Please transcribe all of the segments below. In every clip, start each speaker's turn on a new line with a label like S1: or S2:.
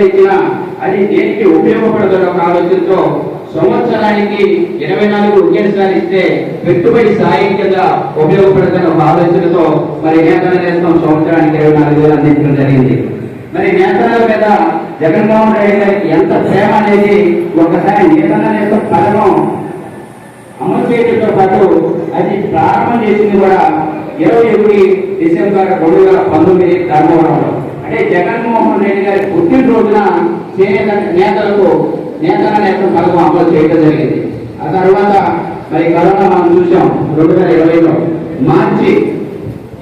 S1: రూపాయలు ఇచ్చినా అది దేనికి ఉపయోగపడదో ఒక ఆలోచనతో సంవత్సరానికి 24 ఒకేసారి ఇస్తే పెట్టుబడి సాయం కింద ఉపయోగపడుతున్న ఒక ఆలోచనతో మరి నేతల నేస్తం సంవత్సరానికి 24,000 అందించడం జరిగింది. మరి నేతల మీద జగన్మోహన్ రెడ్డి గారికి ఎంత ప్రేమ అనేది ఒకసారి నేతల నేస్తం పథకం అమలు చేయడంతో పాటు అది ప్రారంభం చేసింది కూడా 21 డిసెంబర్ 2019 ధర్మవరంలో. అంటే జగన్మోహన్ రెడ్డి గారి పుట్టినరోజున నేతల నేతం పథకం అమలు చేయడం జరిగింది. ఆ తర్వాత మరి కరోనా మనం చూసాం. 2020లో మార్చి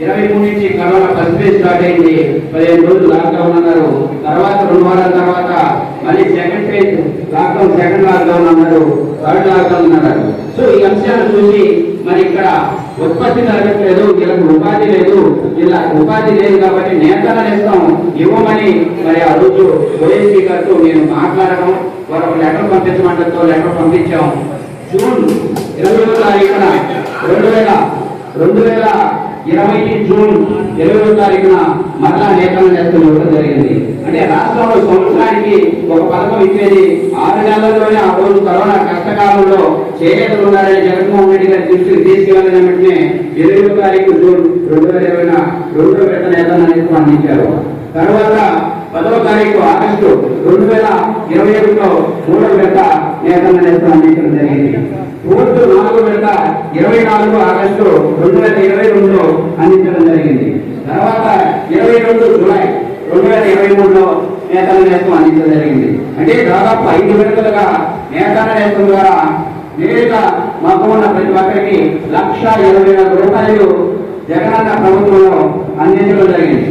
S1: 23 నుంచి కరోనా ఫస్ట్ ఫేజ్ స్టార్ట్ అయింది. 15 రోజులు లాక్డౌన్ అన్నారు. తర్వాత 2 వారాల తర్వాత మళ్ళీ second phase lockdown, second lockdown అన్నారు, థర్డ్ లాక్డౌన్ అన్నారు. సో ఈ అంశాలను చూసి మరి ఇక్కడ ఉత్పత్తి జరగట్లేదు, వీళ్ళకి ఉపాధి లేదు, ఇలా ఉపాధి లేదు కాబట్టి నేతల నేస్తం ఇవ్వమని మరి ఆ రోజు ఓఎస్పీ గారితో నేను మాట్లాడడం, వారు లెటర్ పంపించమంటతో లెటర్ పంపించాం. జూన్ 20వ తారీఖున 2020 జూన్ 20వ తారీఖున మరలా నేతల నేస్తం ఇవ్వడం జరిగింది. అంటే రాష్ట్రంలో సంవత్సరానికి ఒక పథకం ఇచ్చేది 6 నెలల్లోనే ఆ రోజు కరోనా కష్టకాలంలో చేనేతలు ఉన్నారని జగన్మోహన్ రెడ్డి గారి దృష్టికి తీసుకెళ్లిన వెంటనే 20వ తారీఖు జూన్ 2020 రెండో విడత నేతల నేస్తం అందించారు. తర్వాత 10వ తారీఖు ఆగస్టు 2021లో 3వ విడత నేతల నేస్తం అందించడం జరిగింది. పూర్తి 4వ విడత 24 ఆగస్టు 2022లో అందించడం జరిగింది. తర్వాత 22 జూలై 2023లో నేతల నేస్తం అందించడం జరిగింది. అంటే దాదాపు 5 విడతలుగా నేతల నేస్తం ద్వారా నేరుగా మాకు ఉన్న ప్రతి ఒక్కరికి 1,20,000 రూపాయలు జగనన్న ప్రభుత్వంలో అందించడం జరిగింది.